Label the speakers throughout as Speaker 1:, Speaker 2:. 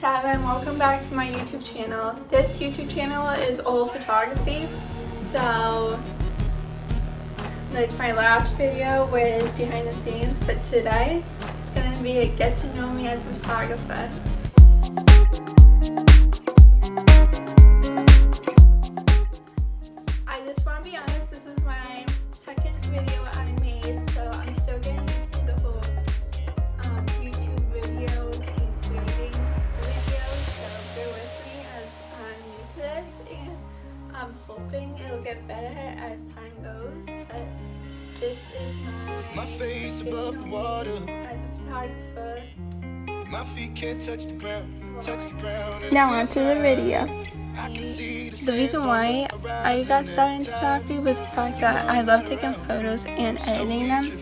Speaker 1: 7. Welcome back to my YouTube channel. This YouTube channel is all photography. So, like my last video was behind the scenes, but today it's going to be a get to know me as a photographer. I just want to be honest, this is my second video I made, so I'm still getting used to the whole YouTube video and creating videos, so bear with me as I'm new to this, and I'm hoping it'll get better as time goes, but this is my face above the water as a photographer. My feet can't touch the ground, Now onto the video. The reason why I got started in photography was the fact that I love taking photos and editing them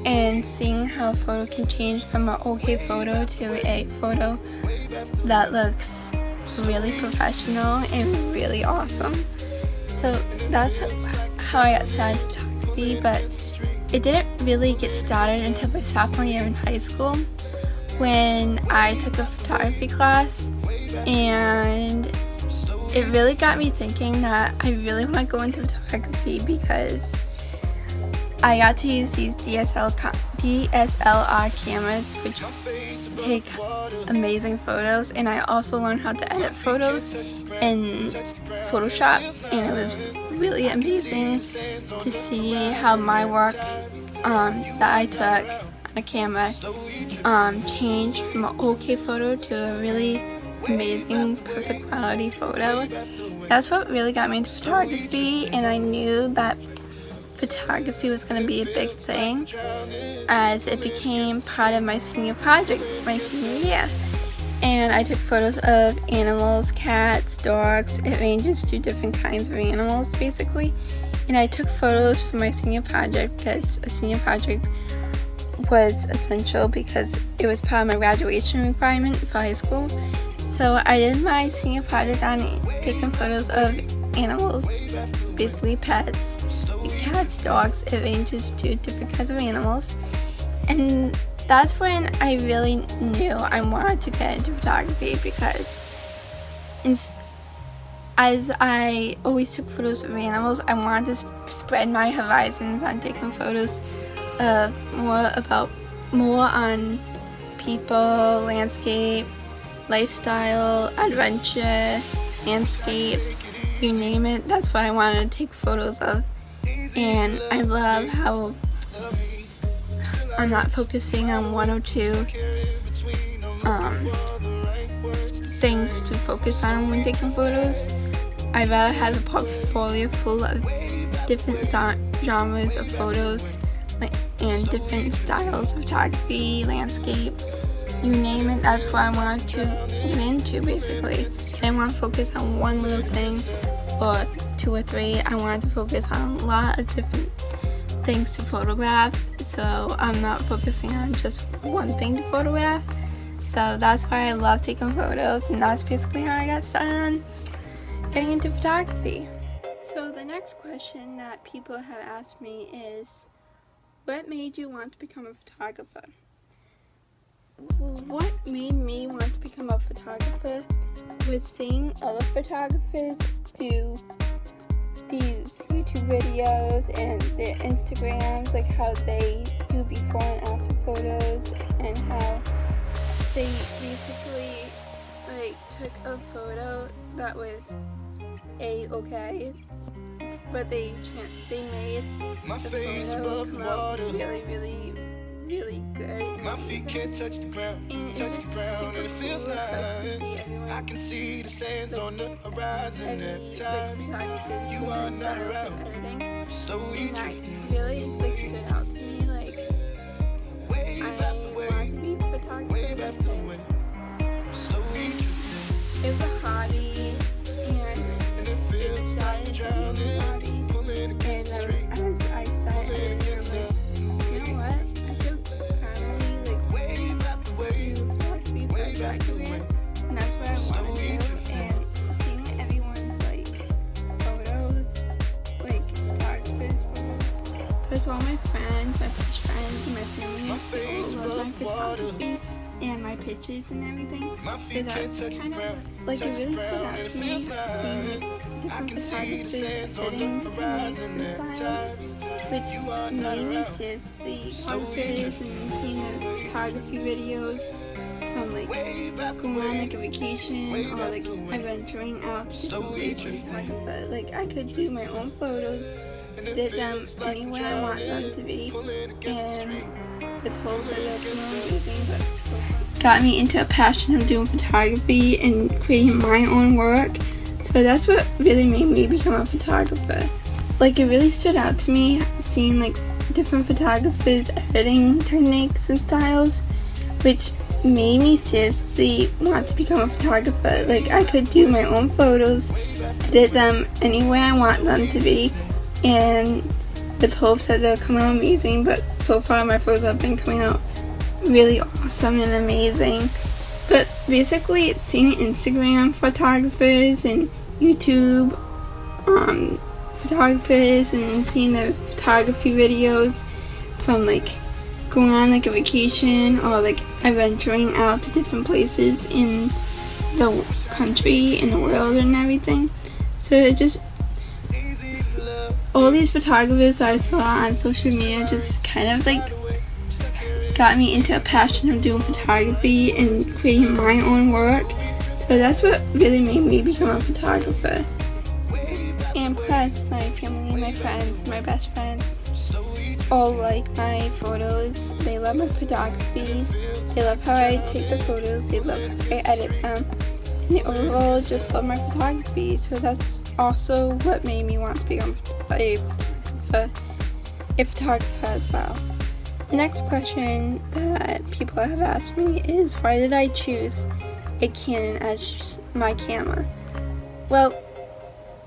Speaker 1: and seeing how a photo can change from an okay photo to a photo that looks really professional and really awesome. So that's how I got started in photography, but it didn't really get started until my sophomore year in high school when I took a photography class, and it really got me thinking that I really want to go into photography because I got to use these DSLR cameras which take amazing photos, and I also learned how to edit photos in Photoshop, and it was really amazing to see how my work that I took on a camera changed from an okay photo to a really amazing, perfect quality photo. That's what really got me into photography, and I knew that photography was going to be a big thing as it became part of my senior project my senior year. And I took photos of animals, cats, dogs. It ranges to different kinds of animals basically. And I took photos for my senior project because a senior project was essential because it was part of my graduation requirement for high school. So I did my senior project on taking photos of animals, basically pets, cats, dogs. It ranges to different kinds of animals. And that's when I really knew I wanted to get into photography because as I always took photos of animals, I wanted to spread my horizons on taking photos of more on people, landscape, lifestyle, adventure, landscapes, you name it. That's what I wanted to take photos of. And I love how I'm not focusing on one or two things to focus on when taking photos. I'd rather have a portfolio full of different genres of photos and different styles of photography, landscape, you name it. That's what I want to get into basically. I didn't want to focus on one little thing or two or three. I wanted to focus on a lot of different things to photograph, so I'm not focusing on just one thing to photograph. So that's why I love taking photos, and that's basically how I got started on getting into photography. So the next question that people have asked me is, what made you want to become a photographer? What made me want to become a photographer was seeing other photographers do these YouTube videos and their Instagrams, like how they do before and after photos, and how they basically like took a photo that was okay, but they made the photo come out really good. My feet can't touch the ground, and it feels like I can see the sands on the horizon every time you are not around. Slowly drifting. Really stood out to me. Like I wanted to be a photographer because it was a hobby, and it started to be a hobby. And as I started editing, I'm like, you know what? And that's what I want to do, and seeing everyone's photos, photographers' photos, because all my friends, my best friends, and my family all love my photography, and my pictures and everything. So that's kind of like, it really stood out to me seeing like different photographers editing techniques and styles, which made me seriously focus, and seeing the photography videos from like going on like a vacation or like adventuring out to different places. Like I could do my own photos, did them anywhere I want them to be, and this whole video was amazing, but got me into a passion of doing photography and creating my own work. So that's what really made me become a photographer. Like, it really stood out to me seeing like different photographers editing techniques and styles, which made me seriously want to become a photographer. Like, I could do my own photos, edit them anywhere I want them to be, and with hopes that they'll come out amazing. But so far my photos have been coming out really awesome and amazing. But basically it's seeing Instagram photographers and YouTube photographers and seeing the photography videos from like going on like a vacation or like adventuring out to different places in the country, in the world and everything. So it just, all these photographers I saw on social media just kind of like got me into a passion of doing photography and creating my own work. So that's what really made me become a photographer. And plus, my family, my friends, my best friends all like my photos. They love my photography. They love how I take the photos. They love how I edit them. And they overall just love my photography. So that's also what made me want to become a photographer as well. The next question that people have asked me is, why did I choose a Canon as my camera? Well,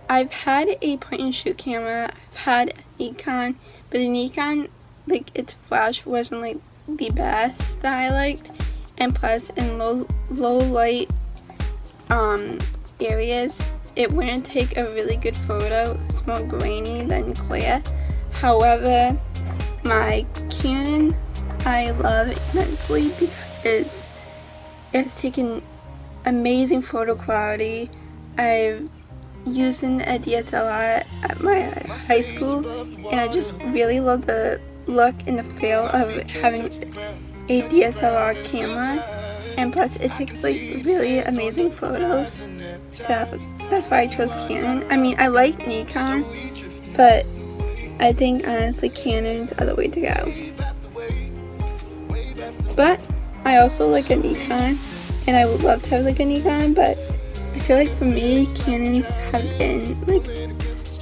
Speaker 1: I've had a point and shoot camera, I've had a Nikon, but the Nikon, like, its flash wasn't like the best that I liked, and plus in low light areas it wouldn't take a really good photo. It's more grainy than clear. However, my Canon I love immensely because it's taken amazing photo quality. I've using a DSLR at my high school, and I just really love the look and the feel of having a DSLR camera, and plus it takes like really amazing photos. So that's why I chose Canon. I mean, I like Nikon, but I think honestly Canons are the way to go. But I also like a Nikon, and I would love to have like a Nikon, but I feel like for me, Canons have been like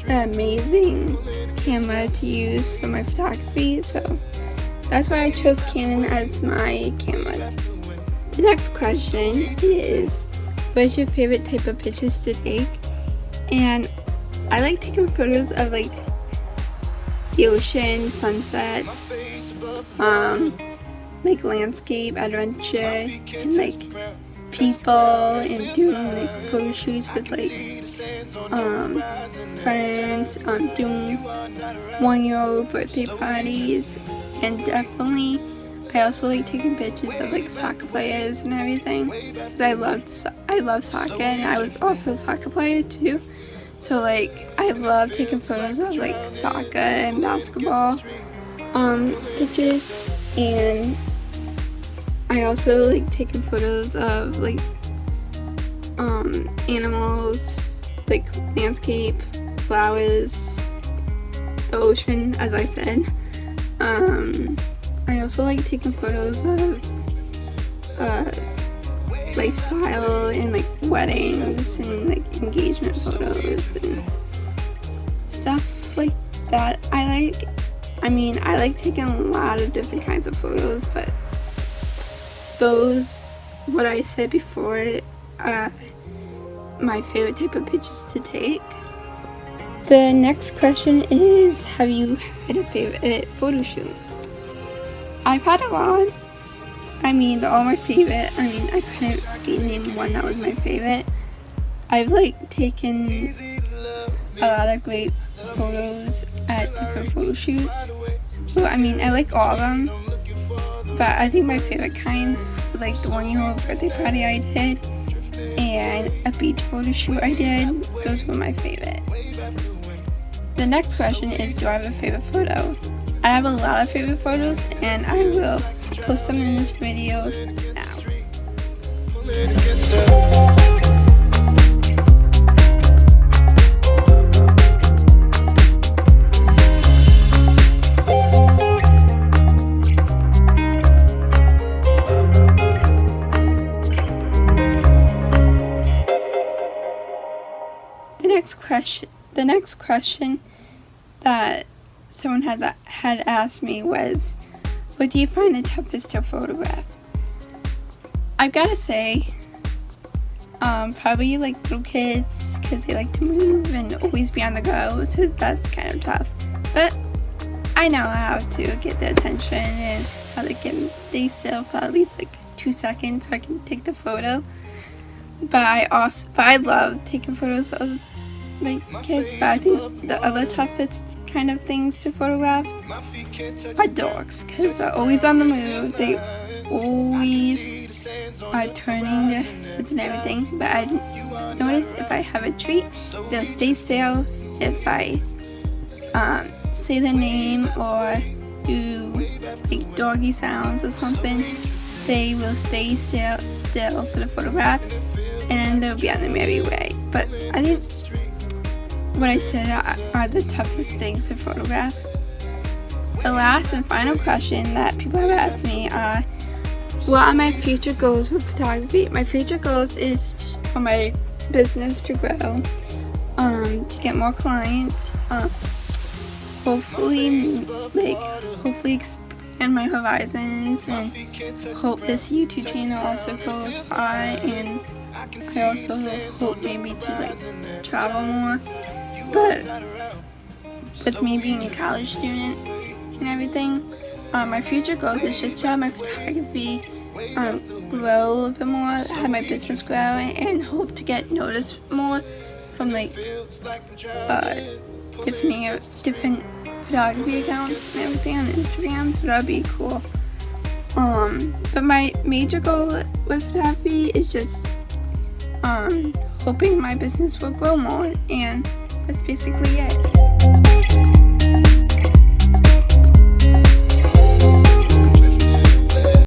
Speaker 1: an amazing camera to use for my photography, so that's why I chose Canon as my camera. The next question is, what is your favorite type of pictures to take? And I like taking photos of like the ocean, sunsets, like landscape, adventure, and like people, and doing like photo shoots with like friends, doing 1-year-old birthday parties, and definitely I also like taking pictures of like soccer players and everything, because I love soccer, and I was also a soccer player too. So like I love taking photos of like soccer and basketball pictures, and I also like taking photos of like animals, like landscape, flowers, the ocean, as I said. I also like taking photos of lifestyle and like weddings and like engagement photos and stuff like that. I like taking a lot of different kinds of photos, but those, what I said before, my favorite type of pictures to take. The next question is, have you had a favorite photo shoot? I've had a lot. I mean, they're all my favorite. I mean, I couldn't really name one that was my favorite. I've like taken a lot of great photos at different photo shoots. So I mean, I like all of them, but I think my favorite kinds, like the 1-year-old birthday party I did and a beach photo shoot I did, those were my favorite. The next question is, do I have a favorite photo? I have a lot of favorite photos, and I will post them in this video now. The next question that someone had asked me was, what do you find the toughest to photograph? I've got to say, probably like little kids, because they like to move and always be on the go, so that's kind of tough. But I know how to get their attention and how to get them to stay still for at least like 2 seconds so I can take the photo. But I love taking photos of my kids, but I think the other toughest kind of things to photograph are dogs, because they're always on the move. They always are turning their heads and everything. But I notice if I have a treat, they'll stay still. If I say their name or do like doggy sounds or something, they will stay still for the photograph, and they'll be on their merry way. But I think what I said are the toughest things to photograph. The last and final question that people have asked me are, what are my future goals with photography? My future goals is for my business to grow, to get more clients, hopefully expand my horizons, and hope this YouTube channel also goes far, and I also hope maybe to like travel more. But with me being a college student and everything, my future goals is just to have my photography grow a little bit more, have my business grow, and hope to get noticed more from like different photography accounts and everything on Instagram, so that'd be cool. But my major goal with photography is just hoping my business will grow more, and that's basically it.